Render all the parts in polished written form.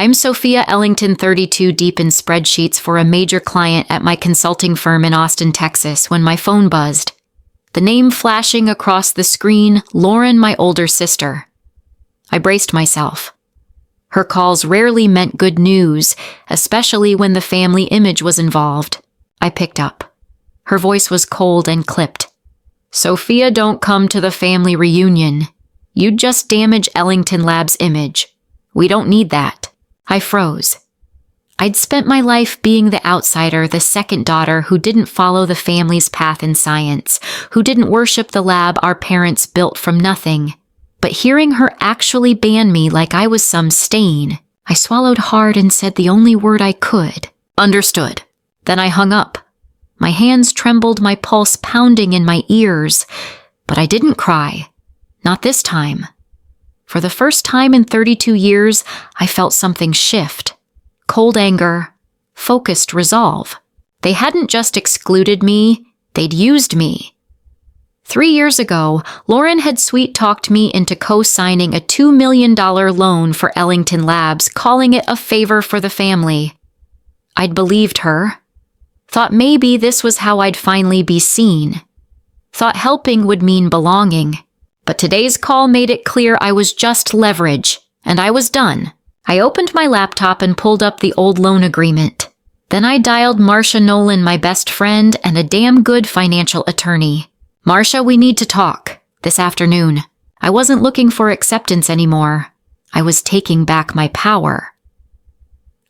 I'm Sophia Ellington, 32, deep in spreadsheets for a major client at my consulting firm in Austin, Texas, when my phone buzzed. The name flashing across the screen, Lauren, my older sister. I braced myself. Her calls rarely meant good news, especially when the family image was involved. I picked up. Her voice was cold and clipped. Sophia, don't come to the family reunion. You'd just damage Ellington Labs' image. We don't need that. I froze. I'd spent my life being the outsider, the second daughter who didn't follow the family's path in science, who didn't worship the lab our parents built from nothing. But hearing her actually ban me like I was some stain, I swallowed hard and said the only word I could. Understood. Then I hung up. My hands trembled, my pulse pounding in my ears. But I didn't cry. Not this time. For the first time in 32 years, I felt something shift. Cold anger, focused resolve. They hadn't just excluded me, they'd used me. 3 years ago, Lauren had sweet-talked me into co-signing a $2 million loan for Ellington Labs, calling it a favor for the family. I'd believed her. Thought maybe this was how I'd finally be seen. Thought helping would mean belonging. But today's call made it clear I was just leverage, and I was done. I opened my laptop and pulled up the old loan agreement. Then I dialed Marcia Nolan, my best friend and a damn good financial attorney. Marcia, we need to talk. This afternoon. I wasn't looking for acceptance anymore. I was taking back my power.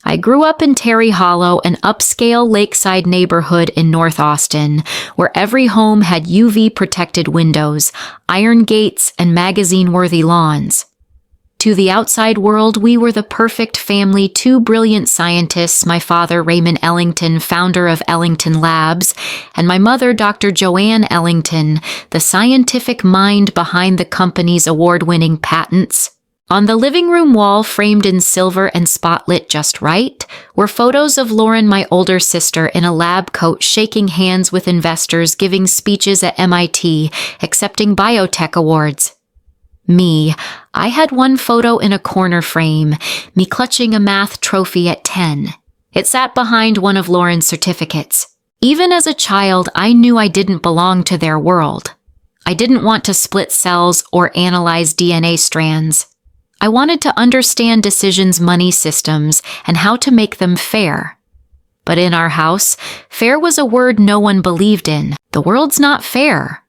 I grew up in Terry Hollow, an upscale lakeside neighborhood in North Austin, where every home had UV-protected windows, iron gates, and magazine-worthy lawns. To the outside world, we were the perfect family, two brilliant scientists, my father, Raymond Ellington, founder of Ellington Labs, and my mother, Dr. Joanne Ellington, the scientific mind behind the company's award-winning patents. On the living room wall, framed in silver and spotlit just right, were photos of Lauren, my older sister, in a lab coat, shaking hands with investors, giving speeches at MIT, accepting biotech awards. Me, I had one photo in a corner frame, me clutching a math trophy at 10. It sat behind one of Lauren's certificates. Even as a child, I knew I didn't belong to their world. I didn't want to split cells or analyze DNA strands. I wanted to understand decisions' money systems and how to make them fair. But in our house, fair was a word no one believed in. The world's not fair.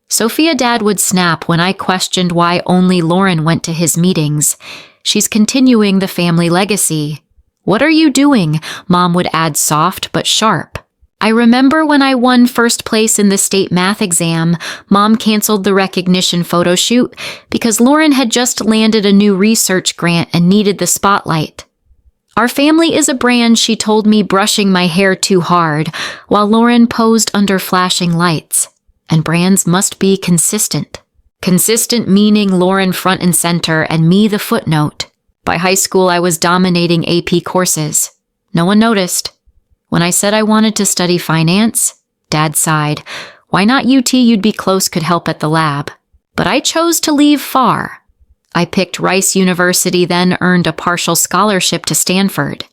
Sophia, Dad would snap when I questioned why only Lauren went to his meetings. She's continuing the family legacy. What are you doing? Mom would add soft but sharp. I remember when I won first place in the state math exam, Mom canceled the recognition photo shoot because Lauren had just landed a new research grant and needed the spotlight. Our family is a brand, she told me, brushing my hair too hard, while Lauren posed under flashing lights. And brands must be consistent. Consistent meaning Lauren front and center and me the footnote. By high school, I was dominating AP courses. No one noticed. When I said I wanted to study finance, Dad sighed. Why not UT? You'd be close, could help at the lab. But I chose to leave far. I picked Rice University, then earned a partial scholarship to Stanford.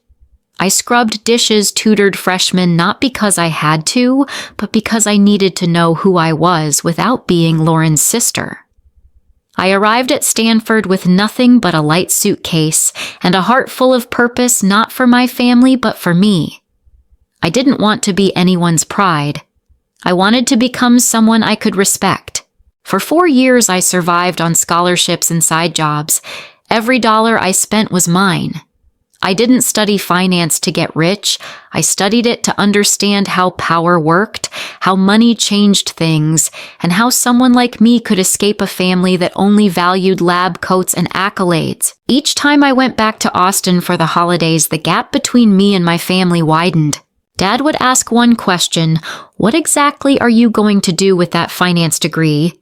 I scrubbed dishes, tutored freshmen, not because I had to, but because I needed to know who I was without being Lauren's sister. I arrived at Stanford with nothing but a light suitcase and a heart full of purpose, not for my family, but for me. I didn't want to be anyone's pride. I wanted to become someone I could respect. For 4 years, I survived on scholarships and side jobs. Every dollar I spent was mine. I didn't study finance to get rich. I studied it to understand how power worked, how money changed things, and how someone like me could escape a family that only valued lab coats and accolades. Each time I went back to Austin for the holidays, the gap between me and my family widened. Dad would ask one question, what exactly are you going to do with that finance degree?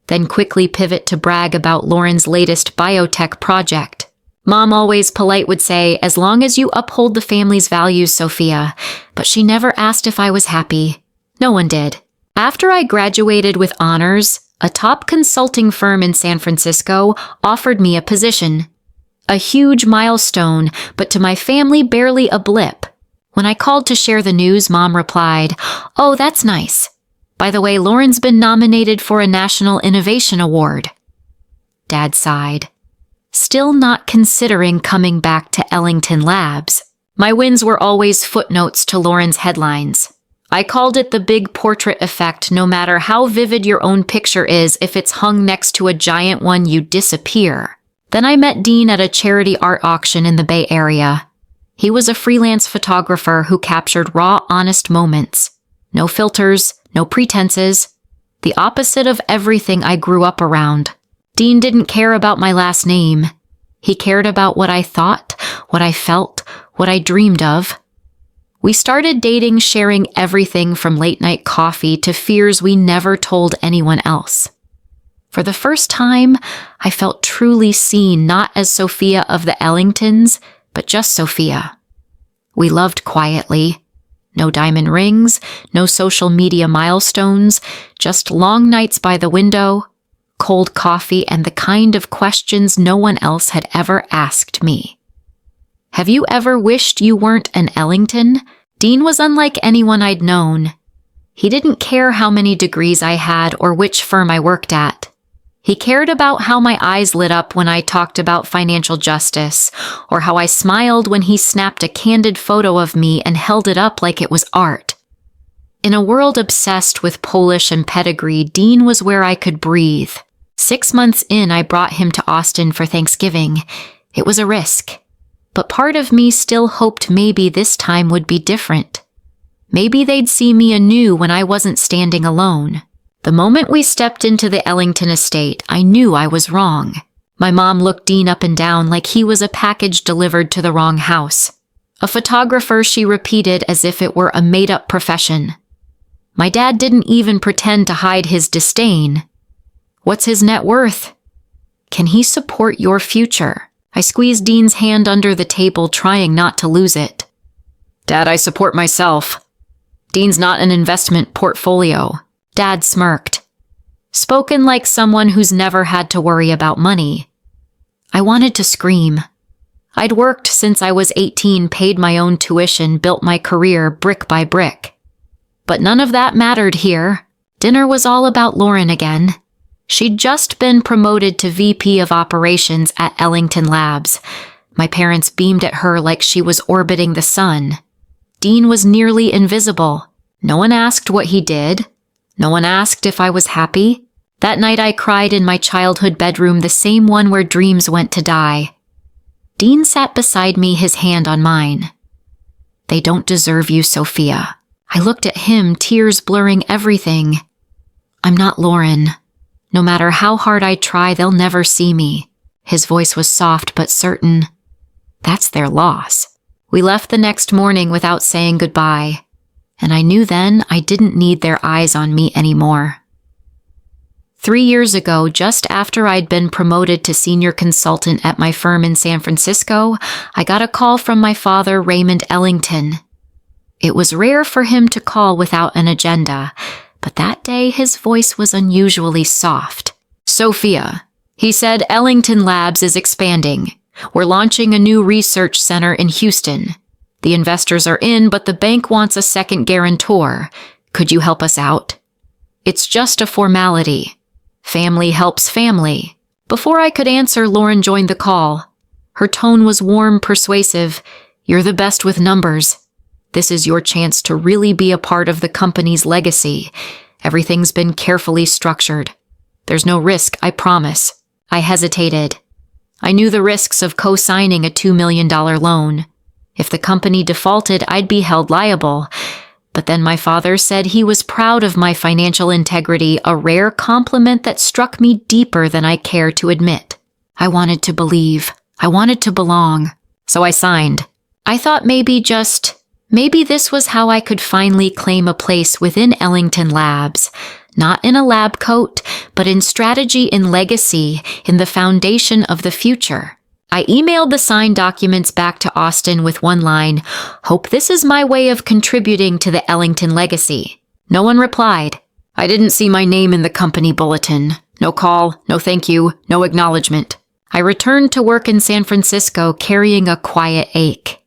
Then quickly pivot to brag about Lauren's latest biotech project. Mom, always polite, would say, as long as you uphold the family's values, Sophia. But she never asked if I was happy. No one did. After I graduated with honors, a top consulting firm in San Francisco offered me a position. A huge milestone, but to my family barely a blip. When I called to share the news, Mom replied, "Oh, that's nice. By the way, Lauren's been nominated for a National Innovation Award." Dad sighed, still not considering coming back to Ellington Labs. My wins were always footnotes to Lauren's headlines. I called it the big portrait effect. No matter how vivid your own picture is, if it's hung next to a giant one, you disappear. Then I met Dean at a charity art auction in the Bay Area. He was a freelance photographer who captured raw, honest moments. No filters, no pretenses. The opposite of everything I grew up around. Dean didn't care about my last name. He cared about what I thought, what I felt, what I dreamed of. We started dating, sharing everything from late-night coffee to fears we never told anyone else. For the first time, I felt truly seen, not as Sophia of the Ellingtons, but just Sophia. We loved quietly. No diamond rings, no social media milestones, just long nights by the window, cold coffee, and the kind of questions no one else had ever asked me. Have you ever wished you weren't an Ellington? Dean was unlike anyone I'd known. He didn't care how many degrees I had or which firm I worked at. He cared about how my eyes lit up when I talked about financial justice, or how I smiled when he snapped a candid photo of me and held it up like it was art. In a world obsessed with Polish and pedigree, Dean was where I could breathe. 6 months in, I brought him to Austin for Thanksgiving. It was a risk. But part of me still hoped maybe this time would be different. Maybe they'd see me anew when I wasn't standing alone. The moment we stepped into the Ellington estate, I knew I was wrong. My mom looked Dean up and down like he was a package delivered to the wrong house. A photographer, she repeated as if it were a made-up profession. My dad didn't even pretend to hide his disdain. What's his net worth? Can he support your future? I squeezed Dean's hand under the table, trying not to lose it. Dad, I support myself. Dean's not an investment portfolio. Dad smirked. Spoken like someone who's never had to worry about money. I wanted to scream. I'd worked since I was 18, paid my own tuition, built my career brick by brick. But none of that mattered here. Dinner was all about Lauren again. She'd just been promoted to VP of Operations at Ellington Labs. My parents beamed at her like she was orbiting the sun. Dean was nearly invisible. No one asked what he did. No one asked if I was happy. That night I cried in my childhood bedroom, the same one where dreams went to die. Dean sat beside me, his hand on mine. They don't deserve you, Sophia. I looked at him, tears blurring everything. I'm not Lauren. No matter how hard I try, they'll never see me. His voice was soft but certain. That's their loss. We left the next morning without saying goodbye, and I knew then I didn't need their eyes on me anymore. 3 years ago, just after I'd been promoted to senior consultant at my firm in San Francisco, I got a call from my father, Raymond Ellington. It was rare for him to call without an agenda, but that day his voice was unusually soft. Sophia, he said, Ellington Labs is expanding. We're launching a new research center in Houston. The investors are in, but the bank wants a second guarantor. Could you help us out? It's just a formality. Family helps family. Before I could answer, Lauren joined the call. Her tone was warm, persuasive. You're the best with numbers. This is your chance to really be a part of the company's legacy. Everything's been carefully structured. There's no risk, I promise. I hesitated. I knew the risks of co-signing a $2 million loan. If the company defaulted, I'd be held liable. But then my father said he was proud of my financial integrity, a rare compliment that struck me deeper than I care to admit. I wanted to believe. I wanted to belong. So I signed. I thought maybe this was how I could finally claim a place within Ellington Labs. Not in a lab coat, but in strategy, in legacy, in the foundation of the future. I emailed the signed documents back to Austin with one line, hope this is my way of contributing to the Ellington legacy. No one replied. I didn't see my name in the company bulletin. No call, no thank you, no acknowledgement. I returned to work in San Francisco carrying a quiet ache.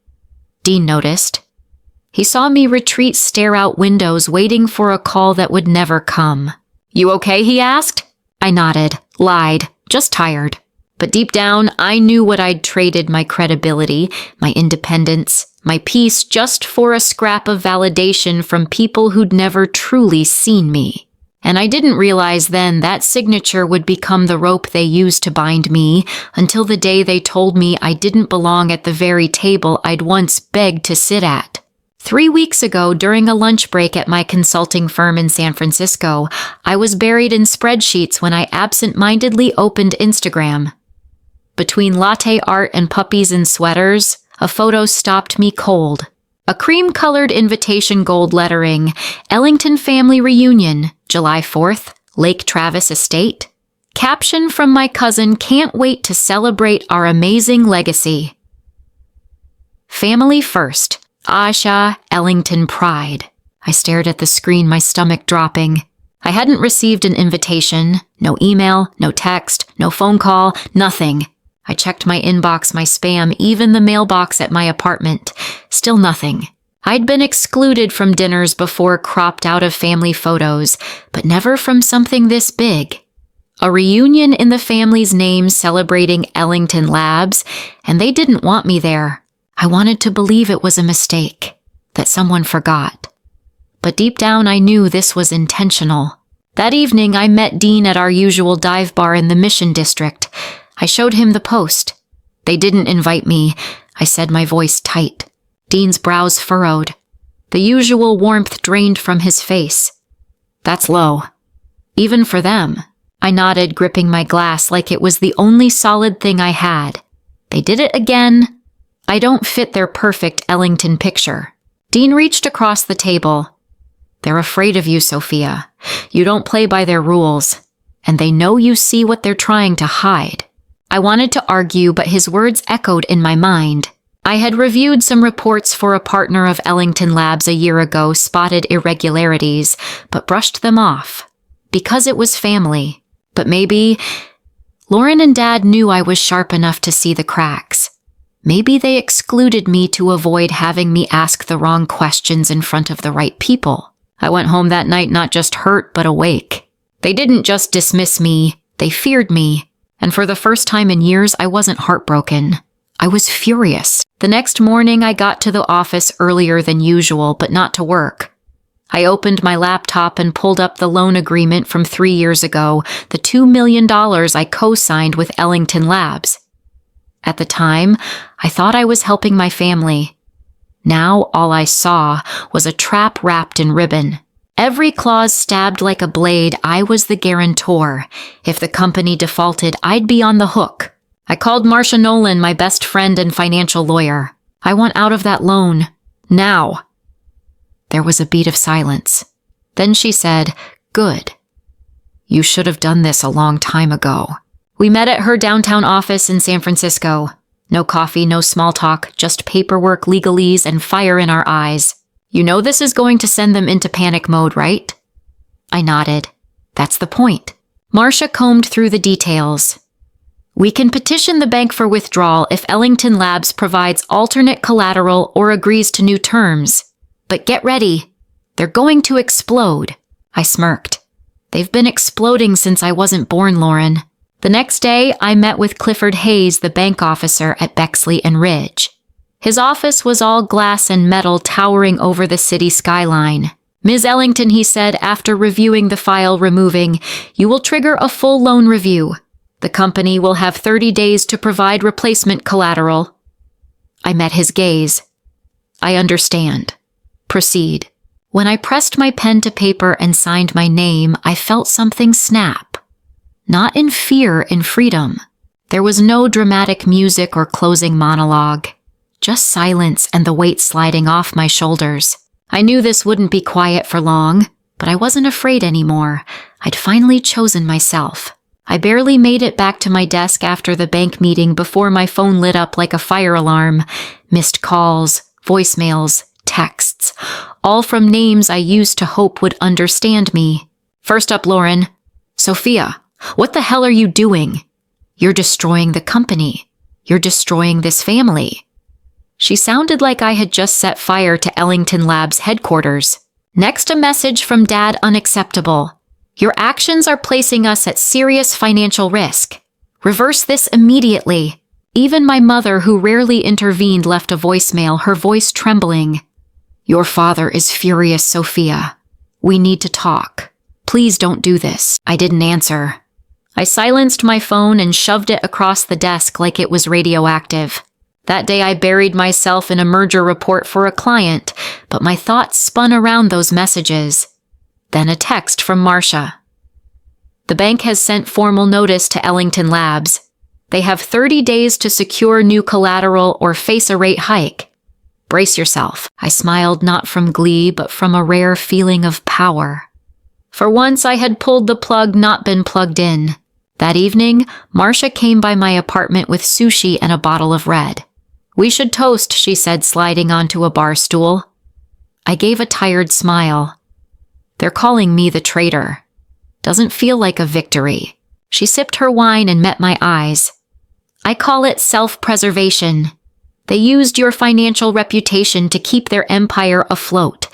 Dean noticed. He saw me retreat, stare out windows, waiting for a call that would never come. "You okay?" he asked. I nodded, lied, just tired. But deep down, I knew what I'd traded: my credibility, my independence, my peace, just for a scrap of validation from people who'd never truly seen me. And I didn't realize then that signature would become the rope they used to bind me until the day they told me I didn't belong at the very table I'd once begged to sit at. 3 weeks ago, during a lunch break at my consulting firm in San Francisco, I was buried in spreadsheets when I absent-mindedly opened Instagram. Between latte art and puppies in sweaters, a photo stopped me cold. A cream-colored invitation, gold lettering, Ellington Family Reunion, July 4th, Lake Travis Estate. Caption from my cousin: "Can't wait to celebrate our amazing legacy." Family first. Sophia Ellington pride. I stared at the screen, my stomach dropping. I hadn't received an invitation, no email, no text, no phone call, nothing. I checked my inbox, my spam, even the mailbox at my apartment. Still nothing. I'd been excluded from dinners before, cropped out of family photos, but never from something this big. A reunion in the family's name celebrating Ellington Labs, and they didn't want me there. I wanted to believe it was a mistake, that someone forgot. But deep down I knew this was intentional. That evening I met Dean at our usual dive bar in the Mission District. I showed him the post. "They didn't invite me," I said, my voice tight. Dean's brows furrowed. The usual warmth drained from his face. "That's low. Even for them." I nodded, gripping my glass like it was the only solid thing I had. "They did it again. I don't fit their perfect Ellington picture." Dean reached across the table. "They're afraid of you, Sophia. You don't play by their rules. And they know you see what they're trying to hide." I wanted to argue, but his words echoed in my mind. I had reviewed some reports for a partner of Ellington Labs a year ago, spotted irregularities, but brushed them off. Because it was family. But maybe Lauren and Dad knew I was sharp enough to see the cracks. Maybe they excluded me to avoid having me ask the wrong questions in front of the right people. I went home that night not just hurt, but awake. They didn't just dismiss me, they feared me. And for the first time in years, I wasn't heartbroken. I was furious. The next morning, I got to the office earlier than usual, but not to work. I opened my laptop and pulled up the loan agreement from 3 years ago, the $2 million I co-signed with Ellington Labs. At the time, I thought I was helping my family. Now all I saw was a trap wrapped in ribbon. Every clause stabbed like a blade. I was the guarantor. If the company defaulted, I'd be on the hook. I called Marcia Nolan, my best friend and financial lawyer. "I want out of that loan. Now." There was a beat of silence. Then she said, "Good. You should have done this a long time ago." We met at her downtown office in San Francisco. No coffee, no small talk, just paperwork, legalese, and fire in our eyes. "You know this is going to send them into panic mode, right?" I nodded. "That's the point." Marcia combed through the details. "We can petition the bank for withdrawal if Ellington Labs provides alternate collateral or agrees to new terms. But get ready. They're going to explode." I smirked. "They've been exploding since I wasn't born, Lauren." The next day, I met with Clifford Hayes, the bank officer at Bexley and Ridge. His office was all glass and metal, towering over the city skyline. "Ms. Ellington," he said, after reviewing the file, removing, "you will trigger a full loan review. The company will have 30 days to provide replacement collateral." I met his gaze. "I understand. Proceed." When I pressed my pen to paper and signed my name, I felt something snap. Not in fear, in freedom. There was no dramatic music or closing monologue. Just silence and the weight sliding off my shoulders. I knew this wouldn't be quiet for long, but I wasn't afraid anymore. I'd finally chosen myself. I barely made it back to my desk after the bank meeting before my phone lit up like a fire alarm. Missed calls, voicemails, texts, all from names I used to hope would understand me. First up, Lauren. "Sophia, what the hell are you doing? You're destroying the company. You're destroying this family. She sounded like I had just set fire to Ellington Labs headquarters. Next, a message from Dad: unacceptable. Your actions are placing us at serious financial risk. Reverse this immediately. Even my mother, who rarely intervened, left a voicemail, her voice trembling. Your father is furious, Sophia. We need to talk. Please don't do this. I didn't answer. I silenced my phone and shoved it across the desk like it was radioactive. That day I buried myself in a merger report for a client, but my thoughts spun around those messages. Then a text from Marcia. The bank has sent formal notice to Ellington Labs. They have 30 days to secure new collateral or face a rate hike. Brace yourself. I smiled, not from glee, but from a rare feeling of power. For once I had pulled the plug, not been plugged in. That evening, Marcia came by my apartment with sushi and a bottle of red. We should toast, she said, sliding onto a bar stool. I gave a tired smile. They're calling me the traitor. Doesn't feel like a victory. She sipped her wine and met my eyes. I call it self-preservation. They used your financial reputation to keep their empire afloat.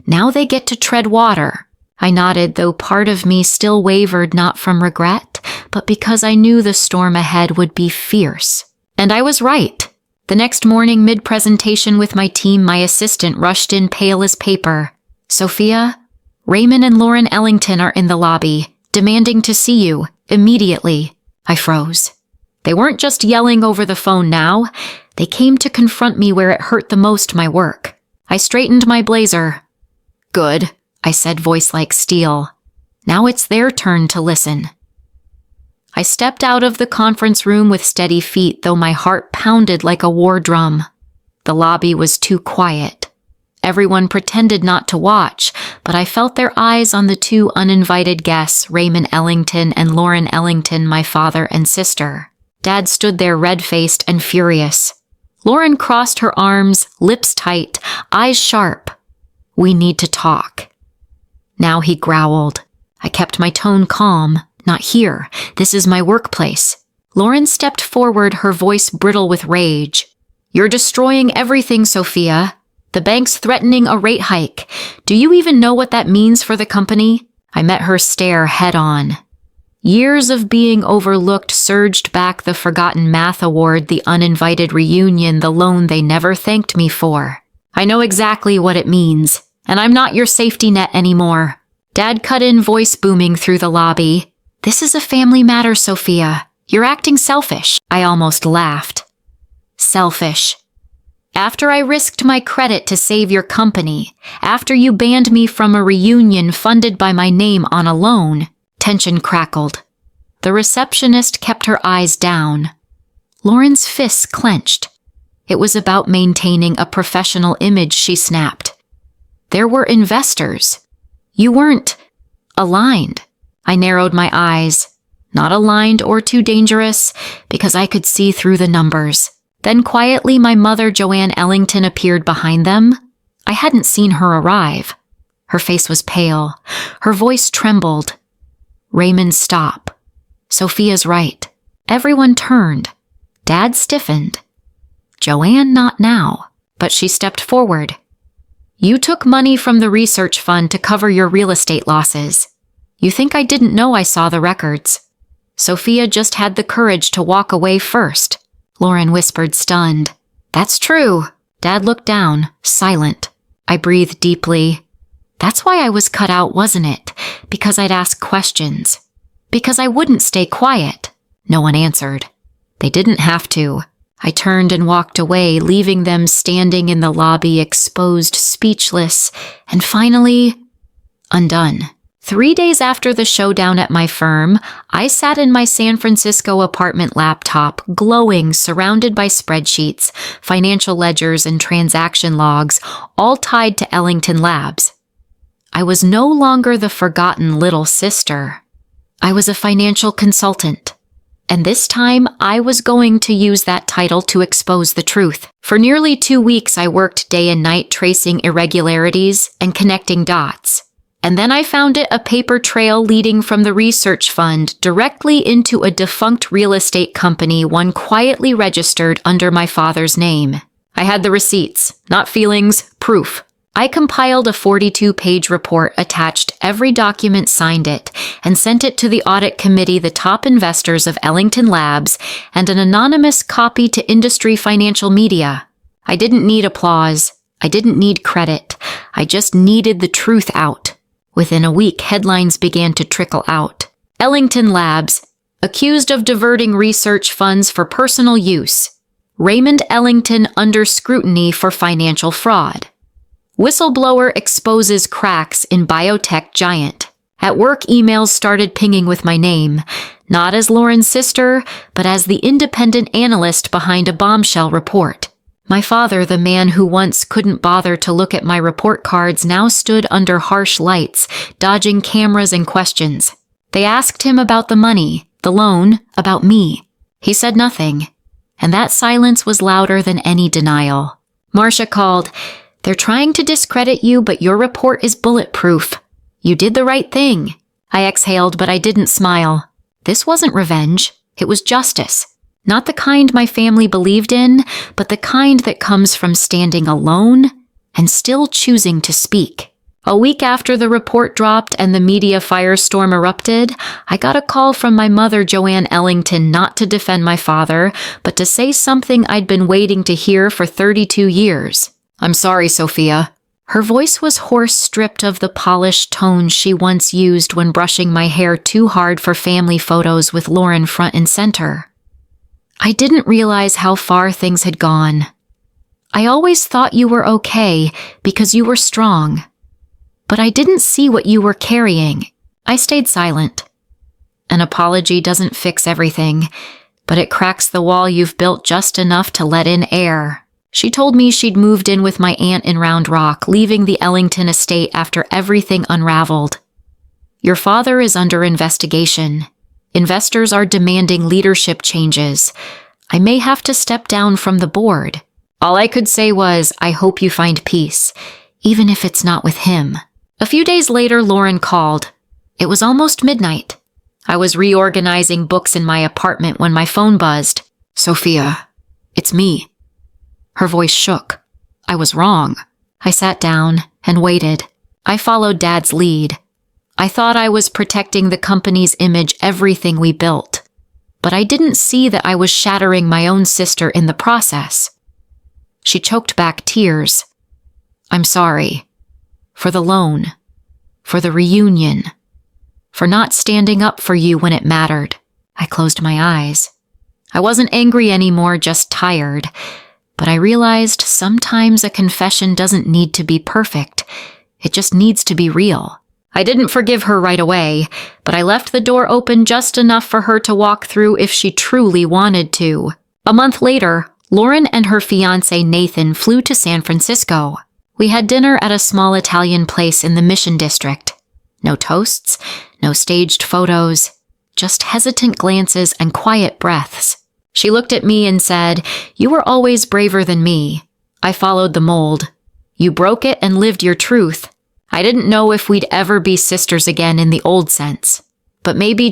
Now they get to tread water. I nodded, though part of me still wavered, not from regret, but because I knew the storm ahead would be fierce. And I was right. The next morning, mid-presentation with my team, my assistant rushed in, pale as paper. Sophia, Raymond and Lauren Ellington are in the lobby, demanding to see you, immediately. I froze. They weren't just yelling over the phone now. They came to confront me where it hurt the most, my work. I straightened my blazer. Good, I said, voice like steel. Now it's their turn to listen. I stepped out of the conference room with steady feet, though my heart pounded like a war drum. The lobby was too quiet. Everyone pretended not to watch, but I felt their eyes on the two uninvited guests, Raymond Ellington and Lauren Ellington, my father and sister. Dad stood there red-faced and furious. Lauren crossed her arms, lips tight, eyes sharp. We need to talk. Now he growled. I kept my tone calm. Not here. This is my workplace. Lauren stepped forward, her voice brittle with rage. You're destroying everything, Sophia. The bank's threatening a rate hike. Do you even know what that means for the company? I met her stare head on. Years of being overlooked surged back, the forgotten math award, the uninvited reunion, the loan they never thanked me for. I know exactly what it means, and I'm not your safety net anymore. Dad cut in, voice booming through the lobby. This is a family matter, Sophia. You're acting selfish. I almost laughed. Selfish. After I risked my credit to save your company, after you banned me from a reunion funded by my name on a loan. Tension crackled. The receptionist kept her eyes down. Lauren's fists clenched. It was about maintaining a professional image, she snapped. There were investors. You weren't aligned. I narrowed my eyes. Not aligned or too dangerous, because I could see through the numbers. Then quietly my mother, Joanne Ellington, appeared behind them. I hadn't seen her arrive. Her face was pale. Her voice trembled. Raymond, stop. Sophia's right. Everyone turned. Dad stiffened. Joanne, not now. But she stepped forward. You took money from the research fund to cover your real estate losses. You think I didn't know I saw the records? Sophia just had the courage to walk away first. Lauren whispered, stunned. That's true. Dad looked down, silent. I breathed deeply. That's why I was cut out, wasn't it? Because I'd ask questions. Because I wouldn't stay quiet. No one answered. They didn't have to. I turned and walked away, leaving them standing in the lobby, exposed, speechless, and finally, undone. 3 days after the showdown at my firm, I sat in my San Francisco apartment laptop, glowing, surrounded by spreadsheets, financial ledgers, and transaction logs, all tied to Ellington Labs. I was no longer the forgotten little sister. I was a financial consultant. And this time, I was going to use that title to expose the truth. For nearly 2 weeks, I worked day and night tracing irregularities and connecting dots. And then I found it a paper trail leading from the research fund directly into a defunct real estate company one quietly registered under my father's name. I had the receipts, not feelings, proof. I compiled a 42-page report, attached every document, signed it, and sent it to the audit committee, the top investors of Ellington Labs, and an anonymous copy to industry financial media. I didn't need applause. I didn't need credit. I just needed the truth out. Within a week, headlines began to trickle out. Ellington Labs, accused of diverting research funds for personal use. Raymond Ellington under scrutiny for financial fraud. Whistleblower exposes cracks in biotech giant. At work, emails started pinging with my name, not as Lauren's sister, but as the independent analyst behind a bombshell report. My father, the man who once couldn't bother to look at my report cards, now stood under harsh lights, dodging cameras and questions. They asked him about the money, the loan, about me. He said nothing, and that silence was louder than any denial. Marcia called. "They're trying to discredit you, but your report is bulletproof. You did the right thing." I exhaled, but I didn't smile. This wasn't revenge. It was justice. Not the kind my family believed in, but the kind that comes from standing alone and still choosing to speak. A week after the report dropped and the media firestorm erupted, I got a call from my mother, Joanne Ellington, not to defend my father, but to say something I'd been waiting to hear for 32 years. "I'm sorry, Sophia." Her voice was hoarse, stripped of the polished tone she once used when brushing my hair too hard for family photos with Lauren front and center. "I didn't realize how far things had gone. I always thought you were okay because you were strong. But I didn't see what you were carrying." I stayed silent. An apology doesn't fix everything, but it cracks the wall you've built just enough to let in air. She told me she'd moved in with my aunt in Round Rock, leaving the Ellington estate after everything unraveled. "Your father is under investigation. Investors are demanding leadership changes. I may have to step down from the board." All I could say was, "I hope you find peace, even if it's not with him." A few days later, Lauren called. It was almost midnight. I was reorganizing books in my apartment when my phone buzzed. "Sophia, it's me." Her voice shook. I was wrong. I sat down and waited. I followed Dad's lead. I thought I was protecting the company's image, everything we built. But I didn't see that I was shattering my own sister in the process. She choked back tears. "I'm sorry. For the loan. For the reunion. For not standing up for you when it mattered." I closed my eyes. I wasn't angry anymore, just tired. But I realized sometimes a confession doesn't need to be perfect. It just needs to be real. I didn't forgive her right away, but I left the door open just enough for her to walk through if she truly wanted to. A month later, Lauren and her fiancé Nathan flew to San Francisco. We had dinner at a small Italian place in the Mission District. No toasts, no staged photos, just hesitant glances and quiet breaths. She looked at me and said, "You were always braver than me." I followed the mold. "You broke it and lived your truth." I didn't know if we'd ever be sisters again in the old sense. But maybe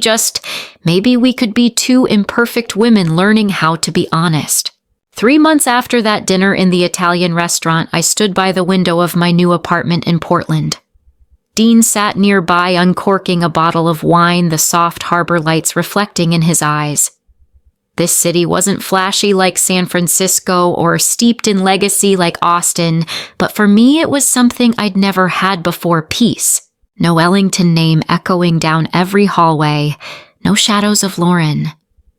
we could be two imperfect women learning how to be honest. 3 months after that dinner in the Italian restaurant, I stood by the window of my new apartment in Portland. Dean sat nearby, uncorking a bottle of wine, the soft harbor lights reflecting in his eyes. This city wasn't flashy like San Francisco or steeped in legacy like Austin, but for me it was something I'd never had before: peace. No Ellington name echoing down every hallway, no shadows of Lauren,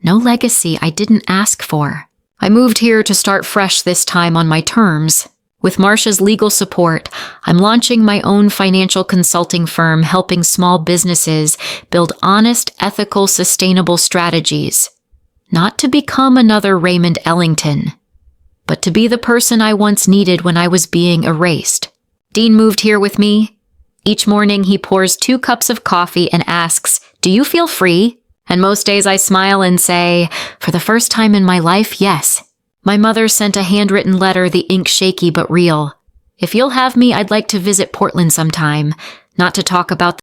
no legacy I didn't ask for. I moved here to start fresh, this time on my terms. With Marcia's legal support, I'm launching my own financial consulting firm, helping small businesses build honest, ethical, sustainable strategies. Not to become another Raymond Ellington, but to be the person I once needed when I was being erased. Dean moved here with me. Each morning he pours 2 cups of coffee and asks, "Do you feel free?" And most days I smile and say, "For the first time in my life, yes." My mother sent a handwritten letter, the ink shaky but real. "If you'll have me, I'd like to visit Portland sometime. not to talk about